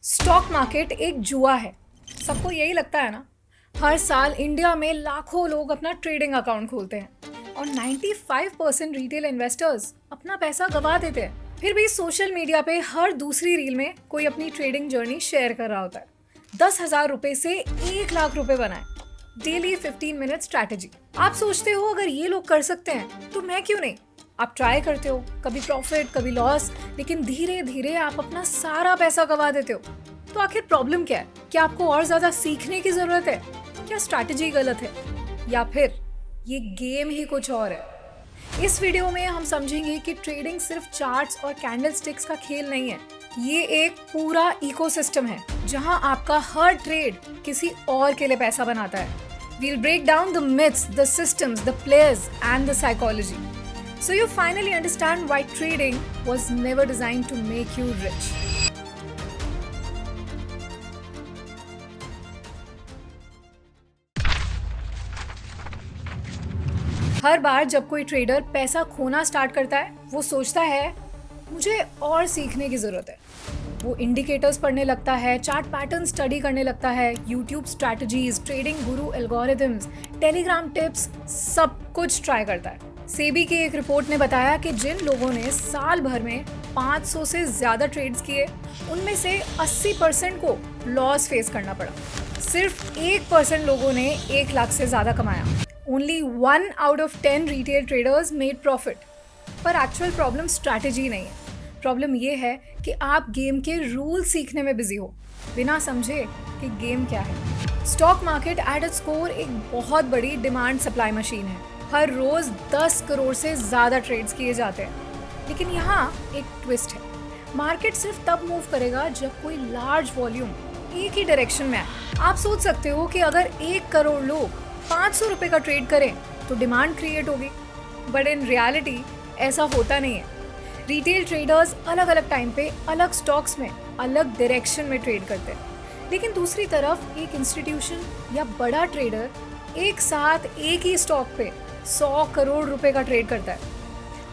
Stock market एक जुआ है। सबको यही लगता है ना। हर साल इंडिया में लाखों लोग अपना ट्रेडिंग अकाउंट खोलते हैं और 95% रिटेल इन्वेस्टर्स अपना पैसा गवा देते हैं। फिर भी सोशल मीडिया पे हर दूसरी रील में कोई अपनी ट्रेडिंग जर्नी शेयर कर रहा होता है। 10,000 रुपए से 1 लाख रुपए बनाए, डेली 15 मिनट स्ट्रैटेजी। आप सोचते हो अगर ये लोग कर सकते हैं तो मैं क्यों नहीं। आप ट्राई करते हो, कभी प्रॉफिट कभी लॉस, लेकिन धीरे धीरे आप अपना सारा पैसा गवा देते हो। तो आखिर प्रॉब्लम क्या है? क्या आपको और ज्यादा सीखने की जरूरत है? क्या स्ट्रैटेजी गलत है, या फिर ये गेम ही कुछ और है? इस वीडियो में हम समझेंगे कि ट्रेडिंग सिर्फ चार्ट्स और कैंडलस्टिक्स का खेल नहीं है। ये एक पूरा इकोसिस्टम है जहां आपका हर ट्रेड किसी और के लिए पैसा बनाता है। We'll break down the myths, the systems, the players and the psychology. So you finally understand why trading was never designed to make you rich. हर बार जब कोई ट्रेडर पैसा खोना स्टार्ट करता है, वो सोचता है मुझे और सीखने की जरूरत है। वो इंडिकेटर्स पढ़ने लगता है, चार्ट पैटर्न स्टडी करने लगता है, यूट्यूब स्ट्रैटेजीज, ट्रेडिंग गुरु एल्गोरिथम्स, टेलीग्राम टिप्स, सब कुछ ट्राई करता है। सेबी की एक रिपोर्ट ने बताया कि जिन लोगों ने साल भर में 500 से ज्यादा ट्रेड्स किए, उनमें से 80% को लॉस फेस करना पड़ा। सिर्फ 1% लोगों ने 1 लाख से ज्यादा कमाया। Only 1 out of 10 retail traders made profit. पर एक्चुअल प्रॉब्लम स्ट्रैटेजी नहीं है। प्रॉब्लम ये है कि आप गेम के रूल सीखने में बिजी हो, बिना समझे कि गेम क्या है। Stock market at its core एक बहुत बड़ी डिमांड सप्लाई मशीन है। हर रोज 10 करोड़ से ज्यादा ट्रेड्स किए जाते हैं। लेकिन यहाँ एक ट्विस्ट है। मार्केट सिर्फ तब मूव करेगा जब कोई लार्ज वॉल्यूम एक ही डायरेक्शन में आए। आप सोच सकते हो कि अगर 1 करोड़ लोग 500 रुपए का ट्रेड करें तो डिमांड क्रिएट होगी, बट इन रियलिटी ऐसा होता नहीं है। रिटेल ट्रेडर्स अलग अलग टाइम पे अलग स्टॉक्स में अलग डायरेक्शन में ट्रेड करते हैं, लेकिन दूसरी तरफ एक इंस्टीट्यूशन या बड़ा ट्रेडर एक साथ एक ही स्टॉक पे 100 करोड़ रुपए का ट्रेड करता है।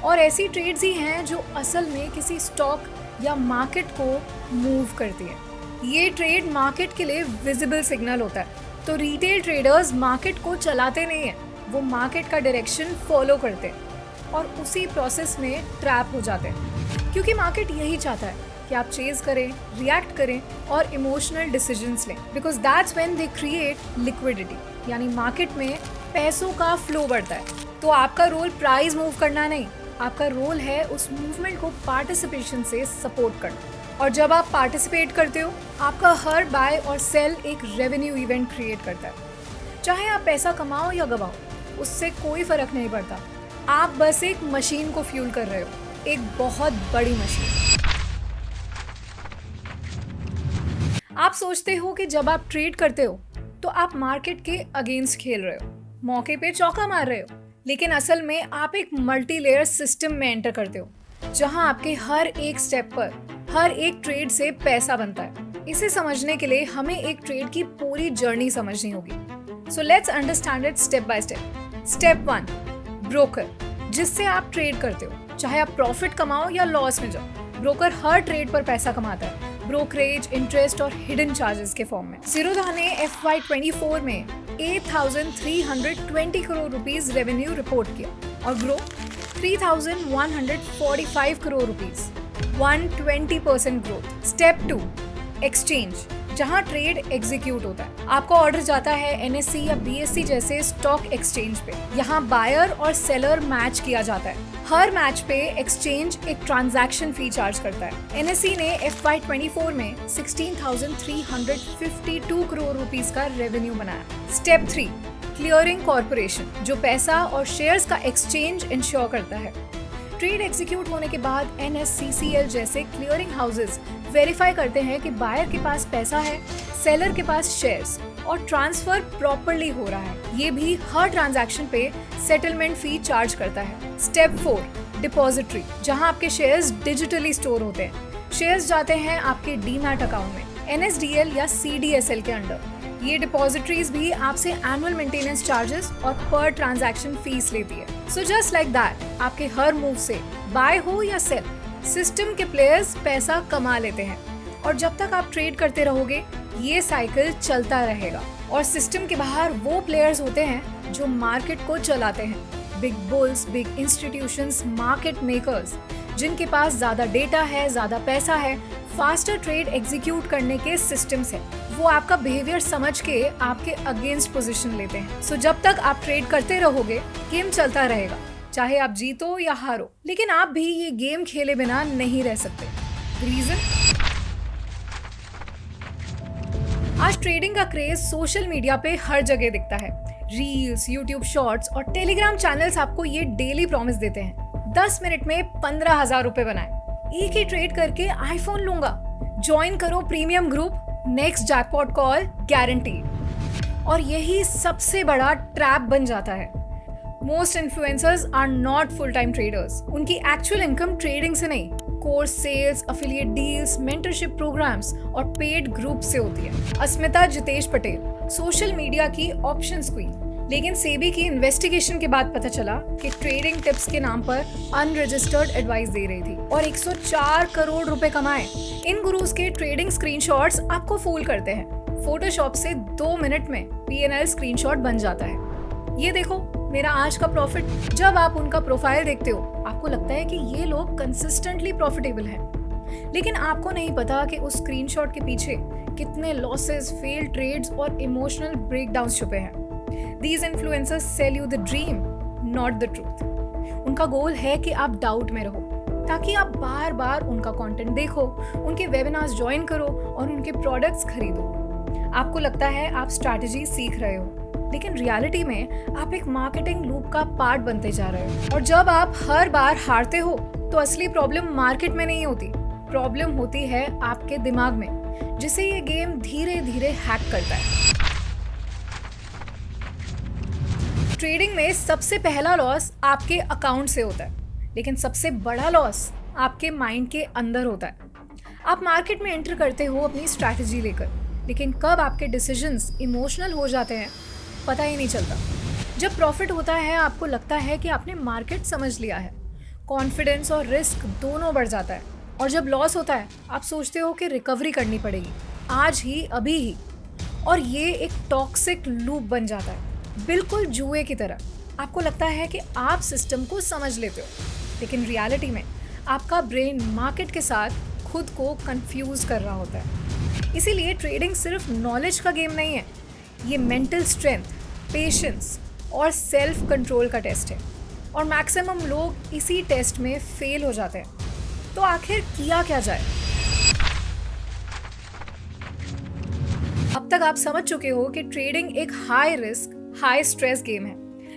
और ऐसी ट्रेड्स ही हैं जो असल में किसी स्टॉक या मार्केट को मूव करती है। ये ट्रेड मार्केट के लिए विजिबल सिग्नल होता है। तो रिटेल ट्रेडर्स मार्केट को चलाते नहीं हैं, वो मार्केट का डायरेक्शन फॉलो करते हैं और उसी प्रोसेस में ट्रैप हो जाते हैं, क्योंकि मार्केट यही चाहता है कि आप चेज करें, रिएक्ट करें और इमोशनल डिसीजंस लें, because that's when they create liquidity, यानी मार्केट में पैसों का फ्लो बढ़ता है। तो आपका रोल प्राइस मूव करना नहीं, आपका रोल है उस मूवमेंट को पार्टिसिपेशन से सपोर्ट करना। और जब आप पार्टिसिपेट करते हो, आपका हर बाय और सेल एक रेवेन्यू इवेंट क्रिएट करता है। चाहे आप पैसा कमाओ या गवाओ, उससे कोई फर्क नहीं पड़ता। आप बस एक मशीन को फ्यूल कर रहे हो, एक बहुत बड़ी मशीन। आप सोचते हो कि जब आप ट्रेड करते हो तो आप मार्केट के अगेंस्ट खेल रहे हो, मौके पे चौका मार रहे हो, लेकिन असल में आप एक मल्टी लेयर सिस्टम में एंटर करते हो, जहां आपके हर एक स्टेप पर हर एक ट्रेड से पैसा बनता है। इसे समझने के लिए हमें एक ट्रेड की पूरी जर्नी समझनी होगी। So let's understand it step by step. Step 1, broker, जिससे आप ट्रेड करते हो, चाहे आप प्रॉफिट कमाओ या लॉस में जाओ। ब्रोकर हर ट्रेड पर पैसा कमाता है, ब्रोकरेज, इंटरेस्ट और हिडन चार्जेस के फॉर्म में। Zerodha ने FY24 में 8,320 करोड़ रुपीस रेवेन्यू रिपोर्ट किया और grow 3,145 crore rupees, 120% growth. Step 2, exchange, जहां ट्रेड एग्जीक्यूट होता है। आपका ऑर्डर जाता है NSE या BSE जैसे स्टॉक एक्सचेंज पे। यहाँ बायर और सेलर मैच किया जाता है। हर मैच पे एक्सचेंज एक ट्रांजैक्शन फी चार्ज करता है। NSE ने FY24 में 16,352 करोड़ रुपीस का रेवेन्यू बनाया। स्टेप 3, क्लियरिंग कॉर्पोरेशन, जो पैसा और शेयर्स का एक्सचेंज इंश्योर करता है। ट्रेड एग्जीक्यूट होने के बाद NSCCL जैसे क्लियरिंग हाउसेस वेरीफाई करते हैं कि बायर के पास पैसा है, सेलर के पास शेयर्स और ट्रांसफर प्रॉपर्ली हो रहा है। ये भी हर ट्रांजैक्शन पे सेटलमेंट फी चार्ज करता है। स्टेप 4, डिपॉजिटरी, जहां आपके शेयर्स डिजिटली स्टोर होते हैं। शेयर्स जाते हैं आपके डीमैट अकाउंट में, NSDL या CDSL के अंडर। ये डिपॉजिटरीज भी आपसे एनुअल मेंटेनेंस चार्जेस और पर ट्रांजैक्शन फीस लेती है। सो जस्ट लाइक दैट, आपके हर मूव से बाय हो या सेल, सिस्टम के प्लेयर्स पैसा कमा लेते हैं और जब तक आप ट्रेड करते रहोगे ये साइकिल चलता रहेगा। और सिस्टम के बाहर वो प्लेयर्स होते हैं जो मार्केट को चलाते हैं, big bulls, big institutions, market makers, जिनके पास ज्यादा डेटा है, ज्यादा पैसा है, फास्टर ट्रेड एग्जीक्यूट करने के सिस्टम्स है। वो आपका बिहेवियर समझ के आपके अगेंस्ट पोजीशन लेते हैं। सो जब तक आप ट्रेड करते रहोगे गेम चलता रहेगा, चाहे आप जीतो या हारो। लेकिन आप भी ये गेम खेले बिना नहीं रह सकते। रीजन, आज ट्रेडिंग का क्रेज सोशल मीडिया पे हर जगह दिखता है। रील्स, यूट्यूब शॉर्ट्स और टेलीग्राम चैनल्स आपको ये डेली प्रॉमिस देते हैं 10 मिनट में 15,000 रुपए बनाए, एक ही ट्रेड करके आईफोन लूंगा, ज्वाइन करो premium group, next jackpot call guaranteed. और यही सबसे बड़ा ट्रैप बन जाता है। Most influencers are not full time traders. उनकी एक्चुअल इनकम ट्रेडिंग से नहीं, course sales, affiliate deals, mentorship programs और पेड ग्रुप से होती है। अस्मिता जितेश पटेल, सोशल मीडिया की ऑप्शंस क्वीन, लेकिन सेबी की इन्वेस्टिगेशन के बाद पता चला कि ट्रेडिंग टिप्स के नाम पर अनरजिस्टर्ड एडवाइस दे रही थी और 104 करोड़ रुपए कमाए। इन गुरुज के ट्रेडिंग स्क्रीनशॉट्स आपको फूल करते हैं। फोटोशॉप से 2 मिनट में पीएनएल स्क्रीनशॉट बन जाता है। ये देखो मेरा आज का प्रॉफिट। जब आप उनका प्रोफाइल देखते हो आपको लगता है कि ये लोग कंसिस्टेंटली प्रॉफिटेबल हैं, लेकिन आपको नहीं पता कि उस स्क्रीनशॉट के पीछे कितने लॉसेस, फेल्ड ट्रेड्स और इमोशनल ब्रेकडाउन्स छुपे हैं। These influencers sell you the dream, not the truth. उनका गोल है कि आप डाउट में रहो, ताकि आप बार बार उनका कंटेंट देखो, उनके वेबिनार्स ज्वाइन करो और उनके प्रोडक्ट्स खरीदो। आपको लगता है आप स्ट्रैटेजी सीख रहे हो, लेकिन रियलिटी में आप एक मार्केटिंग लूप का पार्ट बनते जा रहे हो। और जब आप हर बार हारते हो तो असली प्रॉब्लम मार्केट में नहीं होती, प्रॉब्लम होती है आपके दिमाग में, जिसे ये गेम धीरे धीरे हैक करता है। ट्रेडिंग में सबसे पहला लॉस आपके अकाउंट से होता है, लेकिन सबसे बड़ा लॉस आपके माइंड के अंदर होता है। आप मार्केट में एंटर करते हो अपनी स्ट्रैटेजी लेकर, लेकिन कब आपके डिसीजंस इमोशनल हो जाते हैं पता ही नहीं चलता। जब प्रॉफिट होता है आपको लगता है कि आपने मार्केट समझ लिया है, कॉन्फिडेंस और रिस्क दोनों बढ़ जाता है। और जब लॉस होता है आप सोचते हो कि रिकवरी करनी पड़ेगी आज ही, अभी ही, और ये एक टॉक्सिक लूप बन जाता है, बिल्कुल जुए की तरह। आपको लगता है कि आप सिस्टम को समझ लेते हो, लेकिन रियलिटी में आपका ब्रेन मार्केट के साथ खुद को कंफ्यूज कर रहा होता है। इसीलिए ट्रेडिंग सिर्फ नॉलेज का गेम नहीं है, ये मेंटल स्ट्रेंथ, पेशेंस और सेल्फ कंट्रोल का टेस्ट है। और मैक्सिमम लोग इसी टेस्ट में फेल हो जाते हैं। तो आखिर किया क्या जाए? अब तक आप समझ चुके हो कि ट्रेडिंग एक high risk, high stress game है,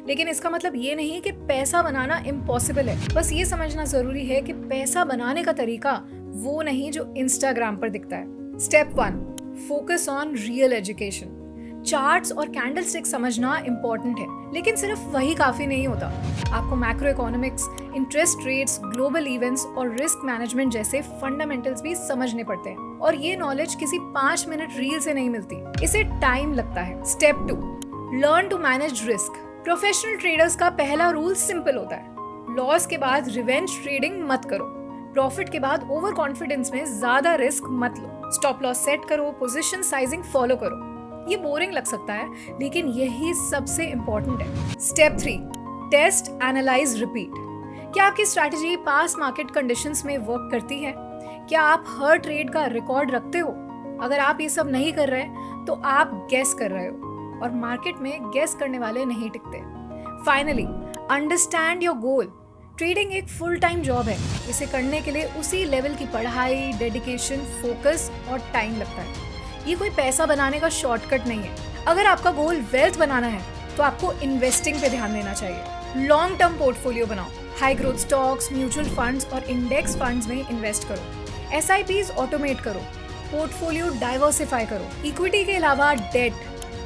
लेकिन इसका मतलब ये नहीं कि पैसा बनाना इम्पॉसिबल है। बस ये समझना जरूरी है कि पैसा बनाने का तरीका वो नहीं जो इंस्टाग्राम पर दिखता है। Step 1, focus on real education. Charts और कैंडलस्टिक समझना इंपॉर्टेंट है, लेकिन सिर्फ वही काफी नहीं होता। आपको macro economics, interest rates, global events और रिस्क मैनेजमेंट जैसे फंडामेंटल्स भी समझने पड़ते हैं। और ये नॉलेज किसी 5 मिनट रील से नहीं मिलती, इसे टाइम लगता है। Step 2, learn to manage risk. Professional traders का पहला रूल सिंपल होता है, लॉस के बाद रिवेंज ट्रेडिंग मत करो, प्रॉफिट के बाद ओवर कॉन्फिडेंस में ज्यादा रिस्क मत लो, स्टॉप लॉस सेट करो, पोजीशन साइजिंग फॉलो करो। ये बोरिंग लग सकता है, लेकिन यही सबसे इंपॉर्टेंट है। Step 3, test, analyse, repeat. क्या आपकी स्ट्रैटेजी पास मार्केट कंडीशंस में वर्क करती है? क्या आप हर ट्रेड का रिकॉर्ड रखते हो? अगर आप ये सब नहीं कर रहे तो आप गेस कर रहे हो, और मार्केट में गेस करने वाले नहीं टिकते। Finally, understand your goal. Trading एक फुल टाइम जॉब है, इसे करने के लिए उसी लेवल की पढ़ाई, डेडिकेशन, फोकस और टाइम लगता है। ये कोई पैसा बनाने का शॉर्टकट नहीं है। अगर आपका गोल वेल्थ बनाना है तो आपको इन्वेस्टिंग पे ध्यान देना चाहिए। लॉन्ग टर्म पोर्टफोलियो बनाओ, high growth stocks, mutual funds और इंडेक्स फंड्स में इन्वेस्ट करो। एसआईपीज ऑटोमेट करो, पोर्टफोलियो डाइवर्सिफाई करो। इक्विटी के अलावा डेट,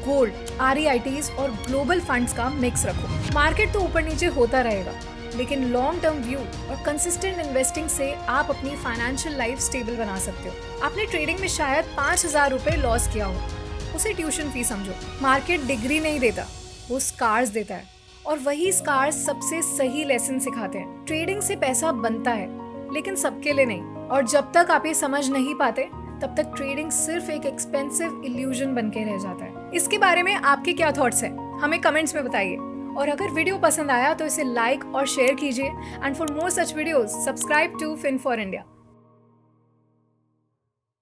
गोल्ड, आरईआईटीज और ग्लोबल फंड्स का मिक्स रखो। मार्केट तो ऊपर नीचे होता रहेगा, लेकिन लॉन्ग टर्म व्यू और कंसिस्टेंट इन्वेस्टिंग से आप अपनी फाइनेंशियल लाइफ स्टेबल बना सकते हो। आपने ट्रेडिंग में शायद 5,000 रुपए लॉस किया हो, उसे ट्यूशन फीस समझो। मार्केट डिग्री नहीं देता, वो स्कार्स देता है, और वही स्कार्स सबसे सही लेसन सिखाते हैं। ट्रेडिंग से पैसा बनता है, लेकिन सबके लिए नहीं। और जब तक आप ये समझ नहीं पाते तब तक ट्रेडिंग सिर्फ एक एक्सपेंसिव इल्यूजन बन के रह जाता है। इसके बारे में आपके क्या थॉट्स हैं, हमें कमेंट्स में बताइए। और अगर वीडियो पसंद आया तो इसे लाइक और शेयर कीजिए। And for more such videos subscribe to Fin for India.